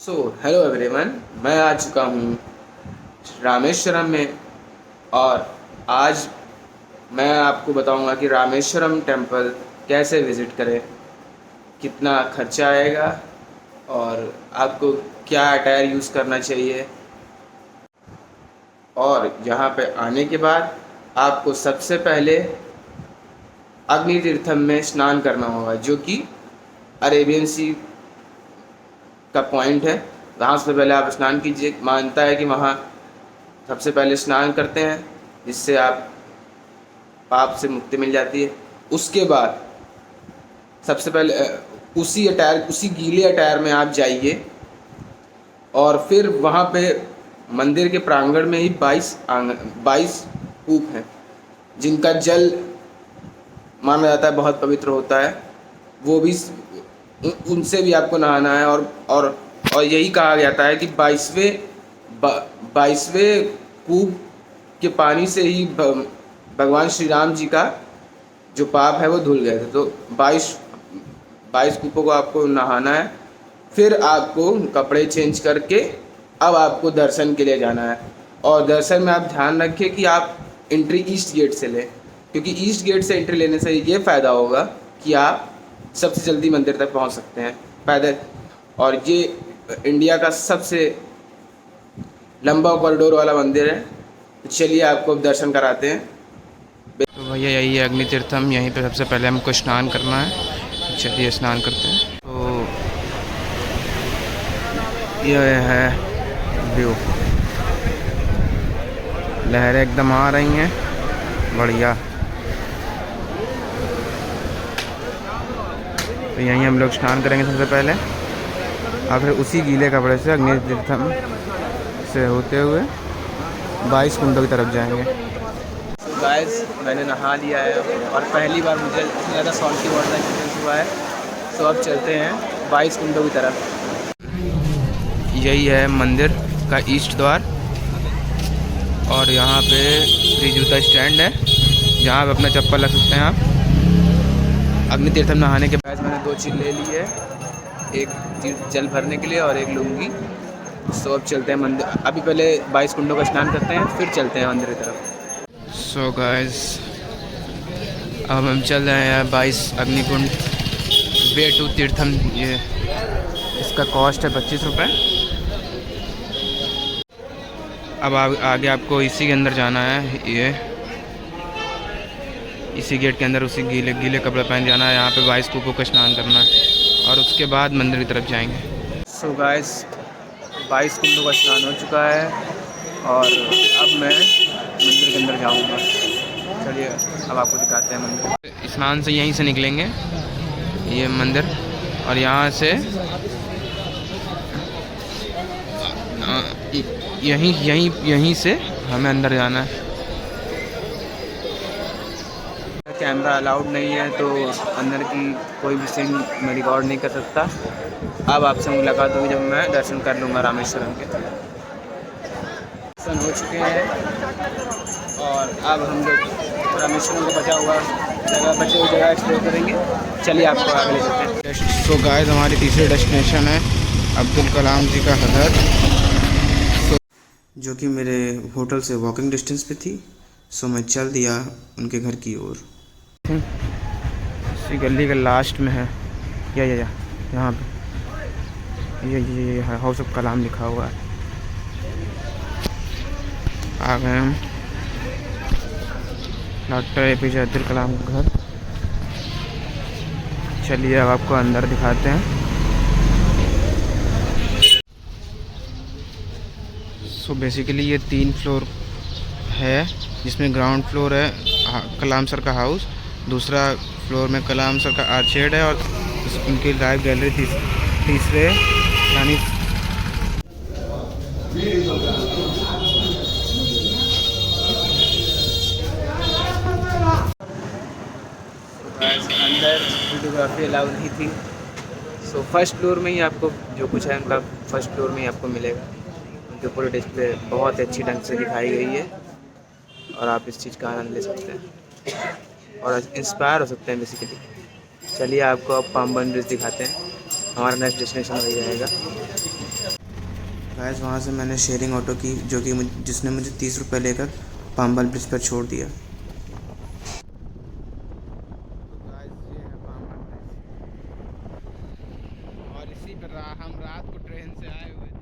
So hello everyone, मैं आ चुका हूँ रामेश्वरम में। और आज मैं आपको बताऊंगा कि रामेश्वरम टेम्पल कैसे विज़िट करें, कितना खर्चा आएगा और आपको क्या अटायर यूज़ करना चाहिए। और यहाँ पे आने के बाद आपको सबसे पहले अग्नि तीर्थम में स्नान करना होगा, जो कि अरेबियन सी का पॉइंट है। वहाँ से पहले आप स्नान कीजिए। मानता है कि वहाँ सबसे पहले स्नान करते हैं, जिससे आप पाप से मुक्ति मिल जाती है। उसके बाद सबसे पहले उसी गीले अटायर में आप जाइए और फिर वहाँ पे मंदिर के प्रांगण में ही 22 कूप हैं, जिनका जल माना जाता है बहुत पवित्र होता है। वो भी उनसे भी आपको नहाना है। और यही कहा जाता है कि 22वें कूप के पानी से ही भगवान श्री राम जी का जो पाप है वो धुल गए थे। तो 22 कूपों को आपको नहाना है। फिर आपको कपड़े चेंज करके अब आपको दर्शन के लिए जाना है। और दर्शन में आप ध्यान रखें कि आप एंट्री ईस्ट गेट से लें, क्योंकि ईस्ट गेट से एंट्री लेने से ये फ़ायदा होगा कि आप सबसे जल्दी मंदिर तक पहुंच सकते हैं पैदल। और ये इंडिया का सबसे लंबा कॉरिडोर वाला मंदिर है। तो चलिए आपको अब दर्शन कराते हैं। तो भैया यही है अग्नि तीर्थम। यहीं पे सबसे पहले हमको स्नान करना है। चलिए स्नान करते हैं। तो यह है व्यू, लहरें एकदम आ रही हैं, बढ़िया। तो यहीं हम लोग स्नान करेंगे सबसे पहले, और फिर उसी गीले कपड़े से अग्नि तीर्थम से होते हुए 22 कुंडों की तरफ जाएंगे। तो गाइस, मैंने नहा लिया है और पहली बार मुझे इतना ज़्यादा सॉल्टी वाटर एक्सपीरियंस हुआ है। तो अब चलते हैं 22 कुंडों की तरफ। यही है मंदिर का ईस्ट द्वार, और यहाँ पे फ्री जूता स्टैंड है, जहाँ आप अपना चप्पल रख सकते हैं। आप अग्नि तीर्थम नहाने के गाइस, मैंने 2 चीज़ ले ली है, एक जल भरने के लिए और एक लुंगी। सो अब चलते हैं मंदिर। अभी पहले 22 कुंडों का स्नान करते हैं, फिर चलते हैं मंदिर की तरफ। सो गाइस, अब हम चल रहे हैं 22 अग्निकुंड वे टू तीर्थम। ये इसका कॉस्ट है 25 रुपये। अब आगे आपको इसी के अंदर जाना है। ये इसी गेट के अंदर उसी गीले कपड़े पहन जाना है। यहाँ पे 22 कूपों का स्नान करना है और उसके बाद मंदिर की तरफ जाएंगे। सो गाइस, 22 कुंडों का स्नान हो चुका है और अब मैं मंदिर के अंदर जाऊंगा। चलिए अब आपको दिखाते हैं मंदिर। स्नान से यहीं से निकलेंगे, ये मंदिर, और यहाँ से यहीं से हमें अंदर जाना है। कैमरा अलाउड नहीं है, तो अंदर की कोई भी सीन मैं रिकॉर्ड नहीं कर सकता। अब आपसे मुलाकात होगी जब मैं दर्शन कर लूँगा रामेश्वरम के। दर्शन हो चुके हैं और अब हम लोग रामेश्वरम को बचे हुई जगह एक्सप्लोर करेंगे। चलिए आपको आगे ले चलते हैं। सो गाइस, हमारी तीसरी डेस्टिनेशन है अब्दुल कलाम जी का घर, जो कि मेरे होटल से वॉकिंग डिस्टेंस पे थी। सो मैं चल दिया उनके घर की ओर। इसी गली के लास्ट में है या यहाँ पे ये हाउस ऑफ कलाम लिखा हुआ है। आ गए हम डॉक्टर APJ अब्दुल कलाम का घर। चलिए अब आपको अंदर दिखाते हैं। सो बेसिकली ये 3 फ्लोर है, जिसमें ग्राउंड फ्लोर है कलाम सर का हाउस, दूसरा फ्लोर में कलाम सर का आर्चेड है, और उनकी लाइव गैलरी तीसरे यानी अंदर वीडियोग्राफी अलाउ नहीं थी। सो फर्स्ट फ्लोर में ही आपको जो कुछ है उनका फर्स्ट फ्लोर में ही आपको मिलेगा। उनके पूरे डिस्प्ले बहुत अच्छी ढंग से दिखाई गई है और आप इस चीज़ का आनंद ले सकते हैं और इंस्पायर हो सकते हैं बेसिकली। चलिए आपको अब पाम ब्रिज दिखाते हैं। हमारा नेक्स्ट डेस्टिनेशन हो जाएगा। गाइस वहाँ से मैंने शेयरिंग ऑटो की, जो कि जिसने मुझे 30 रुपये लेकर पाम्बल ब्रिज पर छोड़ दिया। और इसी पर हम रात को ट्रेन से आए हुए थे।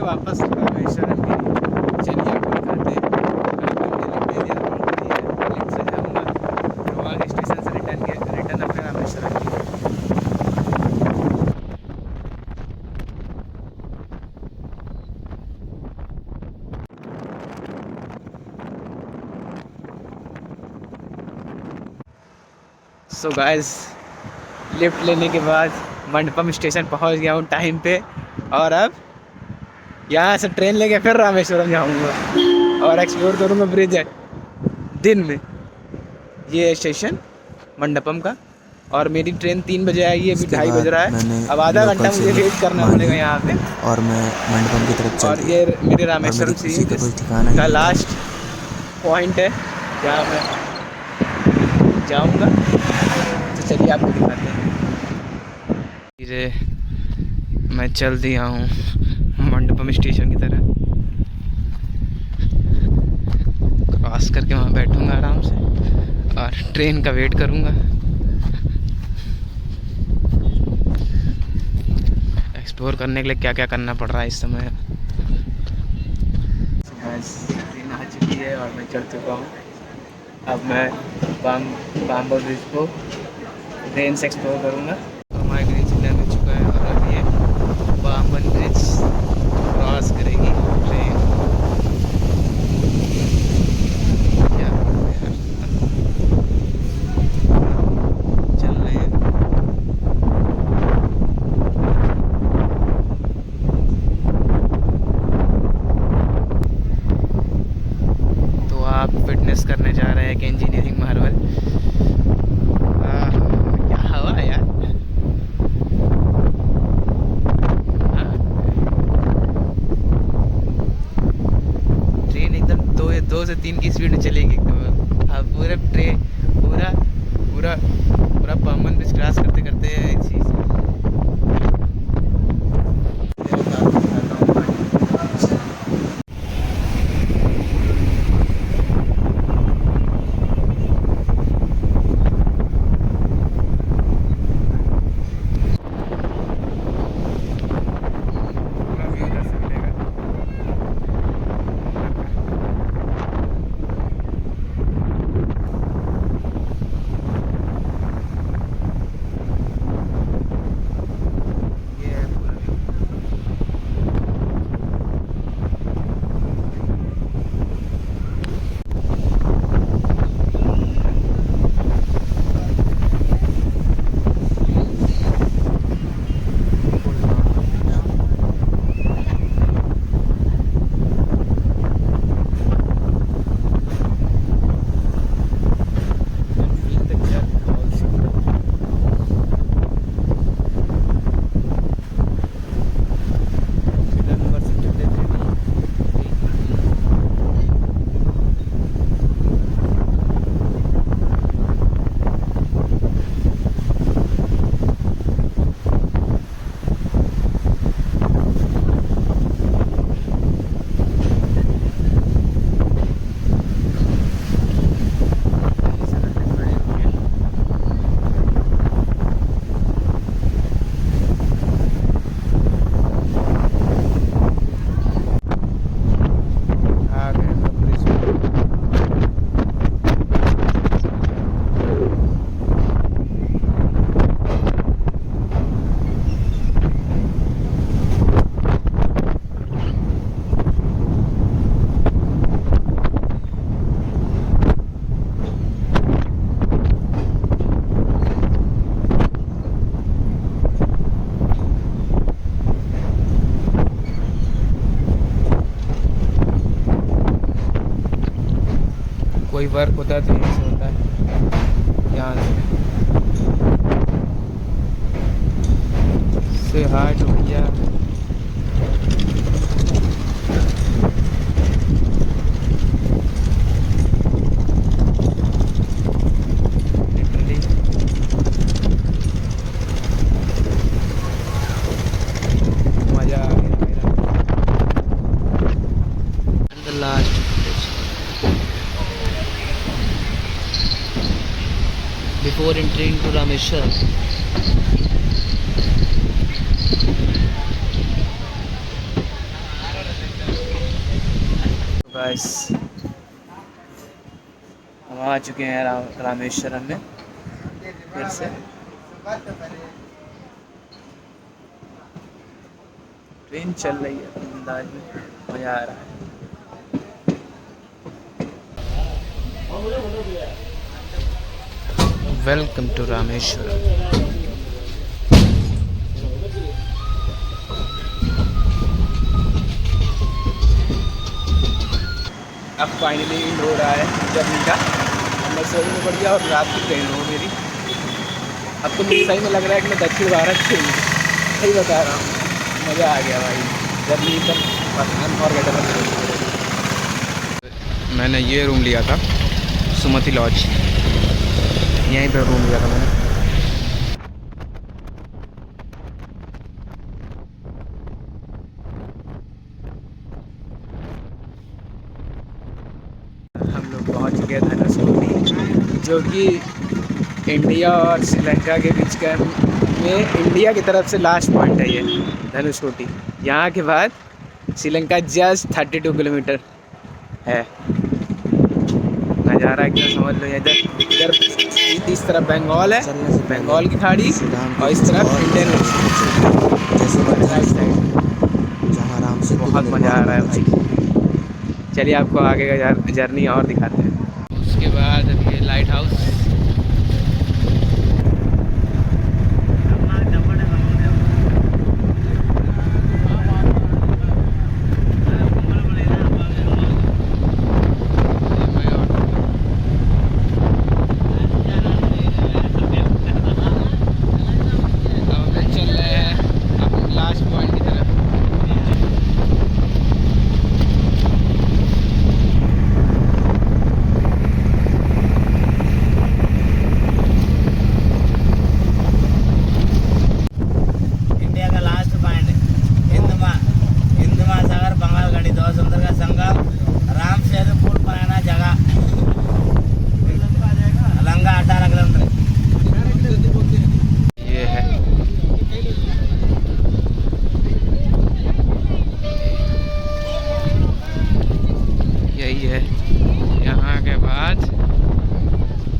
वापस रामेश्वरम की। चलिए आपको दिखाते हैं। लिफ्ट से जाऊँगा तो वहाँ के स्टेशन से रिटर्न अपने रामेश्वरम की। सो गाइस, लिफ्ट लेने के बाद मंडपम स्टेशन पहुंच गया हूँ टाइम पे, और अब यहाँ से ट्रेन लेके फिर रामेश्वरम जाऊँगा और एक्सप्लोर करूँगा ब्रिज है दिन में। ये स्टेशन मंडपम का, और मेरी ट्रेन 3 बजे आई है, अभी 2:30 बज रहा है। अब आधा घंटा मुझे वेट करना पड़ेगा यहाँ पे, और मैं मंडपम की तरफ चल। और ये मेरे रामेश्वरम से का लास्ट पॉइंट है जहाँ मैं जाऊँगा। तो चलिए आपको दिखाते हैं। धीरे मैं चल दिया हूँ मंडपम स्टेशन की तरफ। क्रॉस करके वहाँ बैठूँगा आराम से और ट्रेन का वेट करूँगा। एक्सप्लोर करने के लिए क्या क्या करना पड़ रहा है इस समय। ट्रेन आ चुकी है और मैं चढ़ चुका हूँ। अब मैं पाम्बल ब्रिज को ट्रेन से एक्सप्लोर करूँगा। हमारा ग्रीन सिग्नल मिल चुका है और अब ये पाम्बल ब्रिज क्रॉस करेगी ट्रेन। चल रहे हैं। तो आप फिटनेस करने जा रहे हैं कि इंजीनियरिंग मार्वल। क्या हवा है यार। ट्रेन एकदम 2 से 3 की स्पीड में चलेगी एकदम। हाँ, पूरा ट्रेन पूरा पूरा पूरा पाम्बन ब्रिज क्रॉस करते करते चीज़। वर्क होता है तो यहीं से होता है, यहाँ से हाय तो भैया। मज़ा आ गया मेरा। The last before entering to Rameswaram. बस हम आ चुके हैं रामेश्वरम में फिर से। ट्रेन चल रही है अंदाज में, मज़ा आ रहा है। Welcome to Rameswaram. अब फाइनली एंड हो रहा है जर्नी का। मैं सोने में पड़ गया और रात की ट्रेन हो मेरी। अब तो मुझे सही में लग रहा है कि मैं दक्षिण भारत से हूँ, सही बता रहा हूँ। मज़ा आ गया भाई, जर्नी एकदम अनफॉरगेटेबल। मैंने ये रूम लिया था सुमति लॉज, यहीं पे रूम लिया था मैंने। हम लोग पहुँच चुके हैं धनुषकोटी, जो कि इंडिया और श्रीलंका के बीच का में इंडिया की तरफ से लास्ट पॉइंट है ये धनुषकोटी। यहाँ के बाद श्रीलंका जस्ट 32 किलोमीटर है। नज़ारा क्या समझ लो, इधर इधर इस तरफ बंगाल है, बंगाल की खाड़ी, और इस तरफ इंडियन साइड। बहुत मज़ा आ रहा है भाई। चलिए आपको आगे का जर्नी और दिखाते हैं। उसके बाद अभी लाइट हाउस।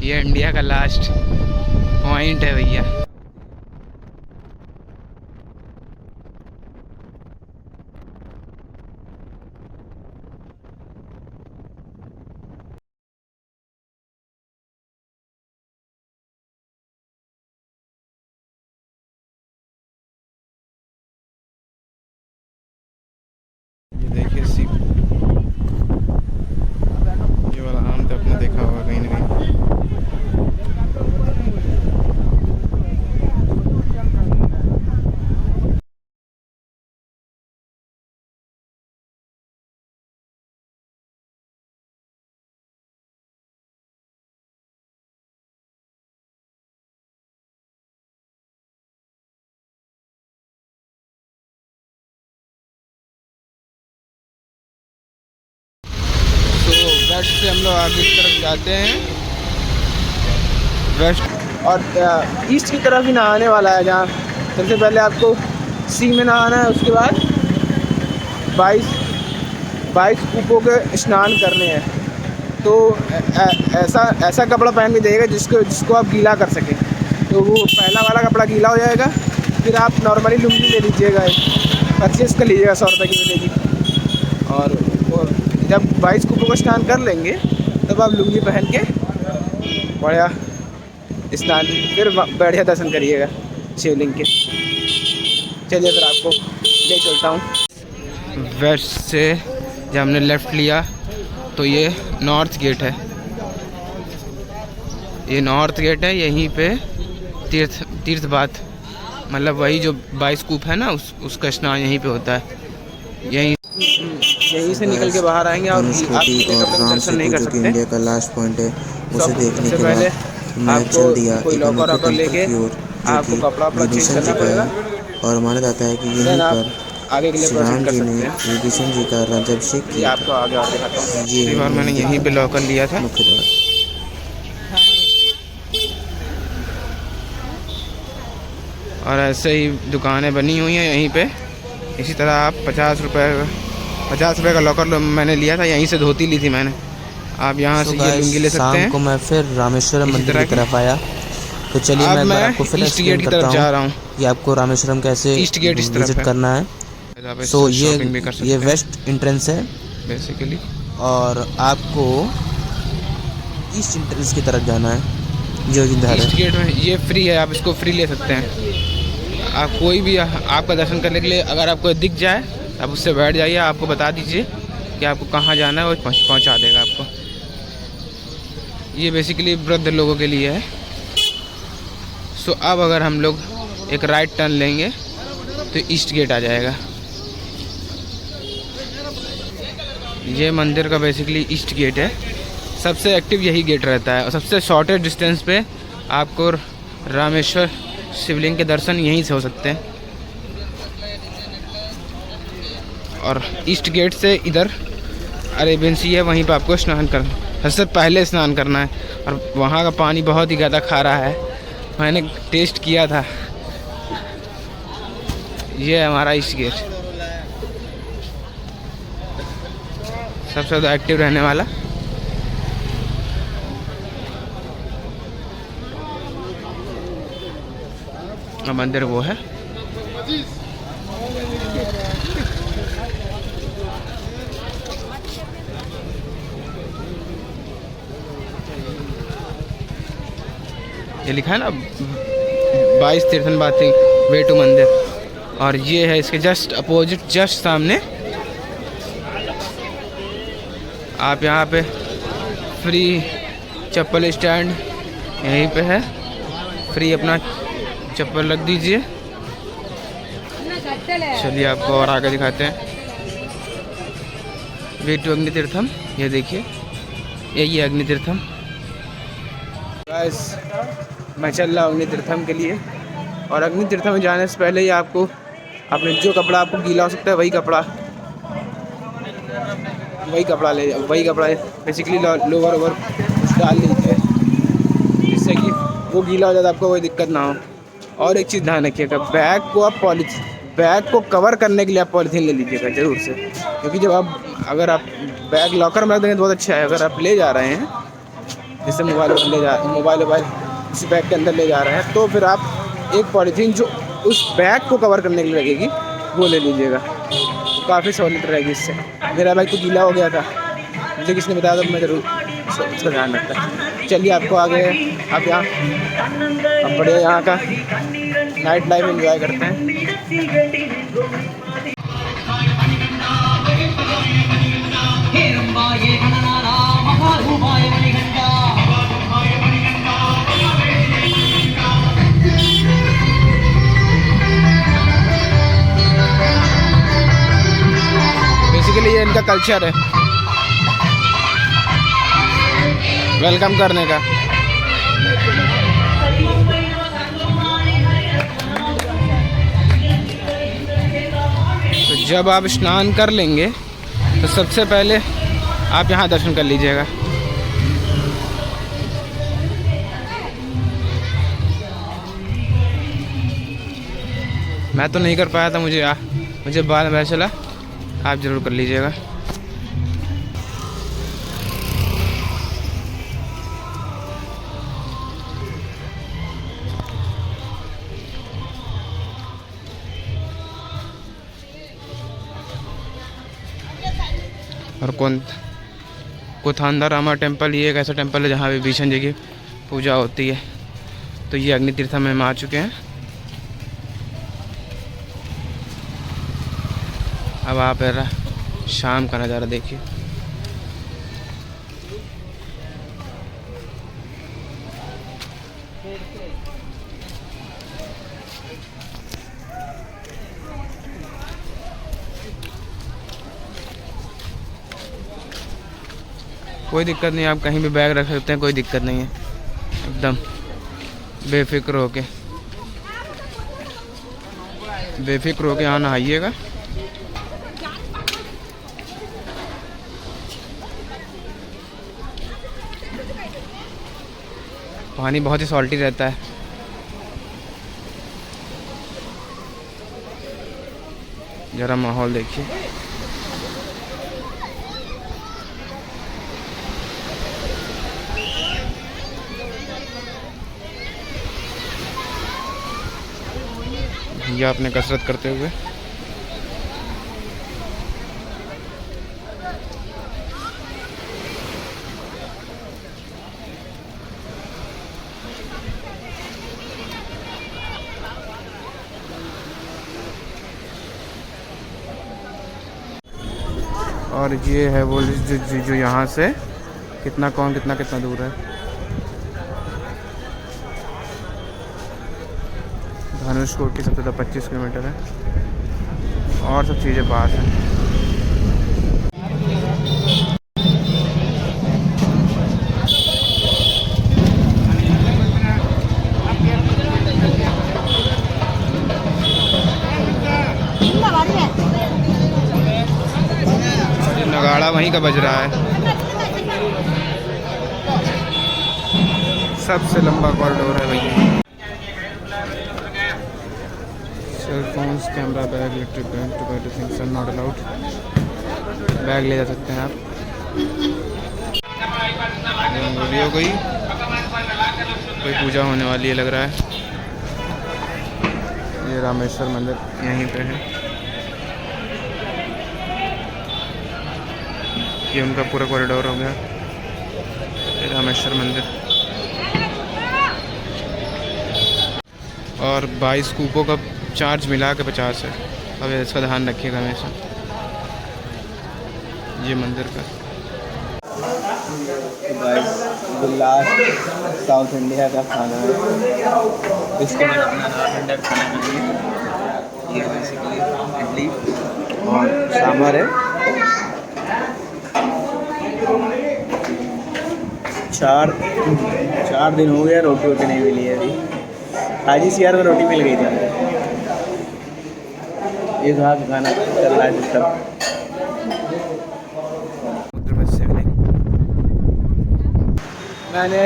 ये इंडिया का लास्ट पॉइंट है भैया। ये देखिए सी, ये वाला आम तो आपने देखा होगा कहीं ना कहीं। वेस्ट से हम लोग आगे की तरफ जाते हैं, वेस्ट और ईस्ट की तरफ ही नहाने वाला है, जहाँ सबसे पहले आपको सी में नहाना है, उसके बाद 22 कूपों के स्नान करने हैं। तो ऐसा कपड़ा पहन के जाइएगा जिसको आप गीला कर सकें। तो वो पहला वाला कपड़ा गीला हो जाएगा, फिर आप नॉर्मली लुंगी ले लीजिएगा, 25 का लीजिएगा, 100 रुपये की मिलेगी। और जब 22 कूपों का स्नान कर लेंगे तब आप लुंगी पहन के बढ़िया स्नान, फिर बढ़िया दर्शन करिएगा शिवलिंग के। चलिए फिर आपको ले चलता हूँ। वेस्ट से जब हमने लेफ़्ट लिया तो ये नॉर्थ गेट है, ये नॉर्थ गेट है, यहीं पे तीर्थ बाथ, मतलब वही जो 22 कूप है ना, उसका स्नान यहीं पे होता है। यहीं से निकल के बाहर आएंगे और धनुषकोटी और राम दर्शन नहीं सेतु कर जो कि सकते। इंडिया का लास्ट पॉइंट है, उसे देखने सबसे के पहले बाद मैं आपको चल दिया कोई लॉकर एकाम्र वॉकर टेम्पल लेके की ओर, जो आपको कि कपड़ा वपड़ा चेंज विभीषण जी करना का पड़ेगा, है। और माना जाता है कि यहीं देन आप पर आगे के लिए श्री प्रोसीड राम कर जी ने सकते हैं। विभीषण जी का राज्याभिषेक ये किया आपको था। आगे और दिखाता हूँ। ये पिछली बार मैंने मंदिर यहीं पे लॉकर लिया था। मुख्य द्वार। और ऐसे ही दुकानें बनी हुई हैं यहीं पे। इसी तरह आप 50 रुपये का लॉकर मैंने लिया था, यहीं से धोती ली थी मैंने। आप यहाँ से ये लुंगी ले सकते शाम हैं। को मैं फिर रामेश्वरम इसी मंदिर तरह की तरफ आया, तो चलिए अब मैं एक बार मैं आपको फिर ईस्ट एक्सप्लेन गेट की करता तरफ जा रहा हूँ हूँ। कि आपको रामेश्वरम कैसे ईस्ट गेट इस तरफ विजिट है। करना है। आप सो शॉपिंग भी कर सकते ये हैं वेस्ट एंट्रेंस है बेसिकली। और आपको ईस्ट एंट्रेंस की तरफ जाना है, जो इधर ईस्ट है। गेट में ये फ्री है, आप इसको फ्री ले सकते हैं। आप कोई भी आपका दर्शन करने के लिए अगर आपको दिख जाए, आप उससे बैठ जाइए, आपको बता दीजिए कि आपको कहाँ जाना है, वो पहुँचा देगा आपको। ये बेसिकली वृद्ध लोगों के लिए है। सो अब अगर हम लोग एक राइट टर्न लेंगे तो ईस्ट गेट आ जाएगा। ये मंदिर का बेसिकली ईस्ट गेट है। सबसे एक्टिव यही गेट रहता है और सबसे शॉर्टेस्ट डिस्टेंस पे आपको रामेश्वर शिवलिंग के दर्शन यहीं से हो सकते हैं। और ईस्ट गेट से इधर अरेबियन सी है, वहीं पे आपको स्नान सबसे पहले स्नान करना है। और वहाँ का पानी बहुत ही ज़्यादा खारा है, मैंने टेस्ट किया था। ये है हमारा ईस्ट गेट, सबसे ज़्यादा एक्टिव रहने वाला। और मंदिर वो है। ये लिखा है ना 22 तीर्थन बाती वे टू मंदिर। और ये है इसके जस्ट अपोजिट, जस्ट सामने आप यहाँ पे फ्री चप्पल स्टैंड यहीं पे है, फ्री अपना चप्पल रख दीजिए। चलिए आपको और आगे दिखाते हैं। वे टू अग्नि तीर्थम, ये देखिए यही है अग्नि तीर्थम। बस मैं चल रहा हूँ अग्नि तीर्थम के लिए। और अग्नि तीर्थम में जाने से पहले ही आपको अपने जो कपड़ा आपको गीला हो सकता है वही कपड़ा बेसिकली लोअर ओवर डाल लीजिए, जिससे कि वो गीला हो जाता है, आपको कोई दिक्कत ना हो। और एक चीज़ ध्यान रखिएगा, बैग को कवर करने के लिए आप पॉलीथीन ले लीजिएगा ज़रूर से, क्योंकि जब अगर आप बैग लॉकर में रख देंगे तो बहुत अच्छा है। अगर आप ले जा रहे हैं, जैसे मोबाइल उस बैग के अंदर ले जा रहे हैं, तो फिर आप एक पॉलीथीन जो उस बैग को कवर करने के लिए लगेगी वो ले लीजिएगा, तो काफ़ी सहूलियत रहेगी इससे। मेरा बैग तो गीला हो गया था, मुझे किसने बताया था, मैं ज़रूर उसका ध्यान रखता। चलिए आपको आगे आप यहाँ अब बढ़िया यहाँ का नाइट लाइफ एंजॉय करते हैं। बेसिकली ये इनका कल्चर है वेलकम करने का। तो जब आप स्नान कर लेंगे तो सबसे पहले आप यहाँ दर्शन कर लीजिएगा। मैं तो नहीं कर पाया था, मुझे बाद में पता चला, आप ज़रूर कर लीजिएगा। और कोथांदा टेम्पल, ये एक ऐसा टेम्पल है जहाँ विभीषण जी की पूजा होती है। तो ये अग्नि तीर्थम में हम आ चुके हैं। अब आप शाम का नज़ारा देखिए। कोई दिक्कत नहीं, आप कहीं भी बैग रख सकते हैं, कोई दिक्कत नहीं है, एकदम बेफिक्र होके यहाँ नहाइएगा। पानी बहुत ही सॉल्टी रहता है। ज़रा माहौल देखिए। भैया अपने कसरत करते हुए। और ये है वो जो यहाँ से कितना दूर है। धनुषकोट की सबसे ज़्यादा 25 किलोमीटर है और सब चीज़ें पास हैं। नगाड़ा वहीं का बज रहा है। सबसे लंबा कॉरिडोर है भैया। Cell phones, camera, bag, electric bag, tomato things are not allowed. Bag ले जा सकते हैं आप। वीडियो कोई पूजा होने वाली है लग रहा है। ये रामेश्वर मंदिर यहीं पे है। ये उनका पूरा कॉरिडोर हो गया। रामेश्वर मंदिर और 22 कूपों का चार्ज मिला के 50 है। अब इसका ध्यान रखिएगा हमेशा। ये मंदिर का लास्ट साउथ इंडिया का खाना है। इसके बाद अपना नॉर्थ इंडिया का खाना खाएंगे। ये बेसिकली इडली और सांभर है। 4 दिन हो गया रोटी नहीं मिली है अभी। आज ही CR में रोटी मिल गई थी। ये कहाँ का खाना चल रहा है सिस्टम। मैंने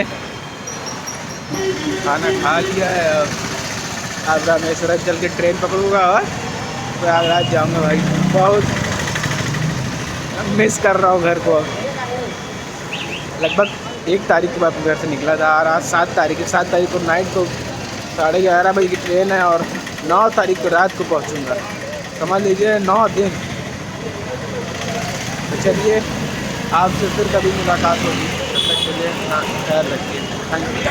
खाना खा लिया है। अब रामेश्वरम चल के ट्रेन पकड़ूंगा और प्रयागराज जाऊंगा। भाई बहुत मिस कर रहा हूँ घर को। लगभग 1 तारीख को मैं अपने घर से निकला था और आज 7 तारीख को नाइट को 11:30 बजे की ट्रेन है और 9 तारीख को रात को पहुंचूंगा। समझ लीजिए 9 दिन। तो चलिए आपसे फिर कभी मुलाकात होगी। तब तक के लिए अपना ख्याल रखिए। Thank you.